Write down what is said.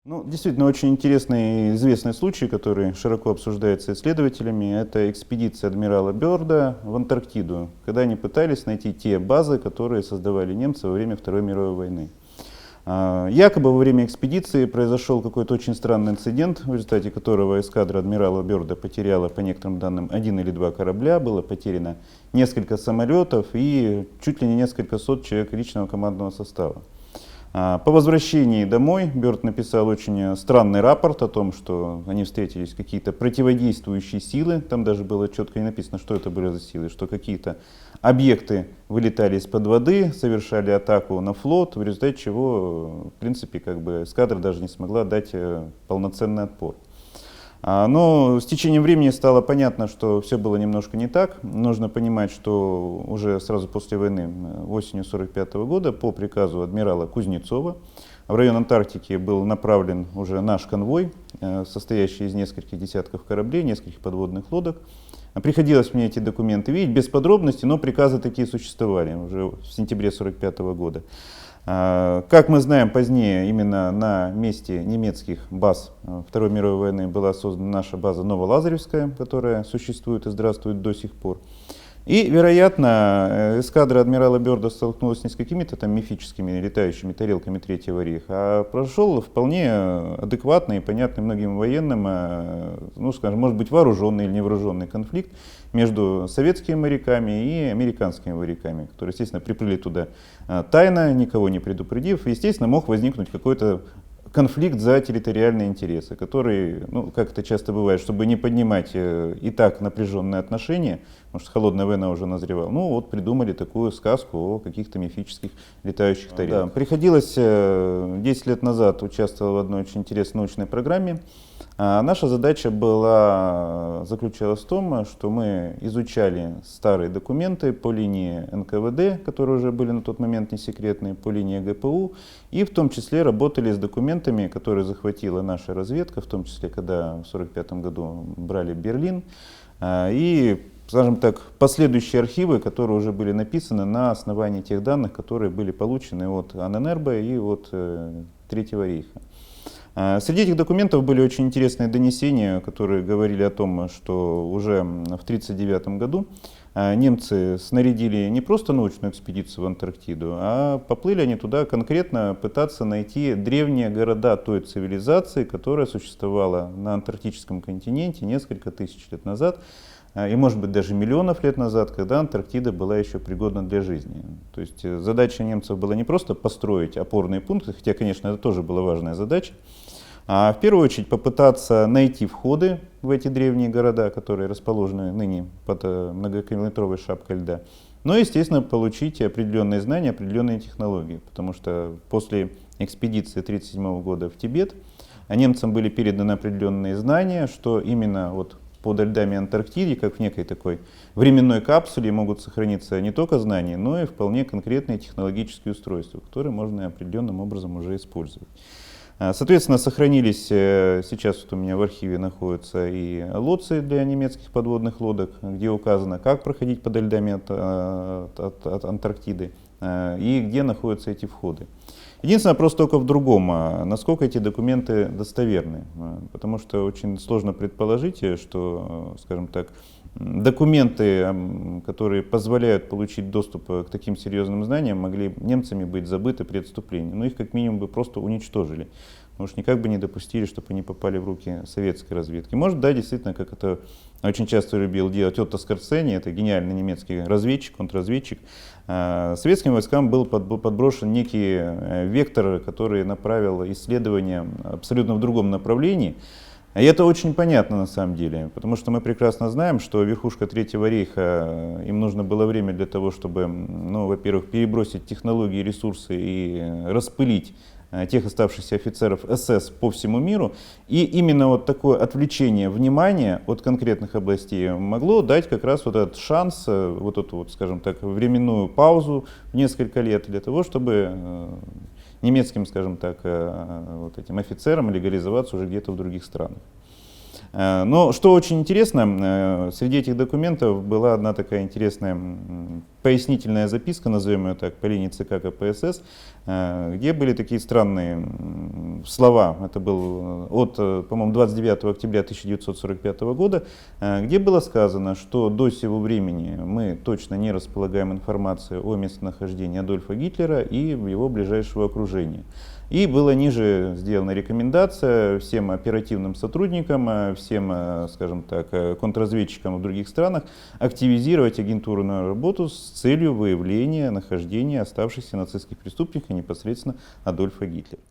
Ну, действительно, очень интересный и известный случай, который широко обсуждается исследователями, это экспедиция адмирала Бёрда в Антарктиду, когда они пытались найти те базы, которые создавали немцы во время Второй мировой войны. Якобы во время экспедиции произошел какой-то очень странный инцидент, в результате которого эскадра адмирала Бёрда потеряла, по некоторым данным, один или два корабля, было потеряно несколько самолетов и чуть ли не несколько сот человек личного командного состава. По возвращении домой Бёрд написал очень странный рапорт о том, что они встретились какие-то противодействующие силы. Там даже было четко не написано, что это были за силы, что какие-то объекты вылетали из-под воды, совершали атаку на флот, в результате чего, в принципе, эскадра даже не смогла дать полноценный отпор. Но с течением времени стало понятно, что все было немножко не так. Нужно понимать, что уже сразу после войны, осенью 1945 года, по приказу адмирала Кузнецова, в район Антарктики был направлен уже наш конвой, состоящий из нескольких десятков кораблей, нескольких подводных лодок. Приходилось мне эти документы видеть без подробностей, но приказы такие существовали уже в сентябре 1945 года. Как мы знаем, позднее именно на месте немецких баз Второй мировой войны была создана наша база Новолазаревская, которая существует и здравствует до сих пор. И, вероятно, эскадра адмирала Бёрда столкнулась не с какими-то там мифическими летающими тарелками Третьего рейха, а прошел вполне адекватный и понятный многим военным, ну, скажем, может быть, вооруженный или невооруженный конфликт между советскими моряками и американскими моряками, которые, естественно, приплыли туда тайно, никого не предупредив. Естественно, мог возникнуть какой-то конфликт за территориальные интересы, который, ну, как это часто бывает, чтобы не поднимать и так напряженные отношения, потому что холодная война уже назревала, ну вот придумали такую сказку о каких-то мифических летающих тарелках. Да, приходилось 10 лет назад участвовать в одной очень интересной научной программе. Наша задача заключалась в том, что мы изучали старые документы по линии НКВД, которые уже были на тот момент не секретные, по линии ГПУ, и в том числе работали с документами, которые захватила наша разведка, в том числе, когда в 1945 году брали Берлин, и, скажем так, последующие архивы, которые уже были написаны на основании тех данных, которые были получены от АННРБ и от Третьего рейха. Среди этих документов были очень интересные донесения, которые говорили о том, что уже в 1939 году немцы снарядили не просто научную экспедицию в Антарктиду, а поплыли они туда конкретно пытаться найти древние города той цивилизации, которая существовала на антарктическом континенте несколько тысяч лет назад, и, может быть, даже миллионов лет назад, когда Антарктида была еще пригодна для жизни. То есть задача немцев была не просто построить опорные пункты, хотя, конечно, это тоже была важная задача, а в первую очередь попытаться найти входы в эти древние города, которые расположены ныне под многокилометровой шапкой льда, но, естественно, получить определенные знания, определенные технологии, потому что после экспедиции 1937 года в Тибет немцам были переданы определенные знания, что именно вот под льдами Антарктиды, как в некой такой временной капсуле, могут сохраниться не только знания, но и вполне конкретные технологические устройства, которые можно определенным образом уже использовать. Соответственно, сохранились, сейчас вот у меня в архиве находятся и лоции для немецких подводных лодок, где указано, как проходить под льдами от Антарктиды и где находятся эти входы. Единственный вопрос только в другом, насколько эти документы достоверны, потому что очень сложно предположить, что, скажем так, документы, которые позволяют получить доступ к таким серьезным знаниям, могли немцами быть забыты при отступлении, но их как минимум бы просто уничтожили. Потому что никак бы не допустили, чтобы они попали в руки советской разведки. Может, да, действительно, как это очень часто любил делать Отто Скорцени, это гениальный немецкий разведчик, контрразведчик. Советским войскам был подброшен некий вектор, который направил исследования абсолютно в другом направлении. И это очень понятно на самом деле, потому что мы прекрасно знаем, что верхушка Третьего рейха, им нужно было время для того, чтобы, ну, во-первых, перебросить технологии, ресурсы и распылить тех оставшихся офицеров СС по всему миру. И именно вот такое отвлечение внимания от конкретных областей могло дать как раз вот этот шанс, вот эту вот, скажем так, временную паузу в несколько лет для того, чтобы немецким, скажем так, вот этим офицерам легализоваться уже где-то в других странах. Но что очень интересно, среди этих документов была одна такая интересная пояснительная записка, назовем ее так, по линии ЦК КПСС, где были такие странные слова. Это был от, по-моему, 29 октября 1945 года, где было сказано, что до сего времени мы точно не располагаем информацией о местонахождении Адольфа Гитлера и его ближайшего окружения. И была ниже сделана рекомендация всем оперативным сотрудникам, всем, скажем так, контрразведчикам в других странах активизировать агентурную работу с целью выявления нахождения оставшихся нацистских преступников, непосредственно Адольфа Гитлера.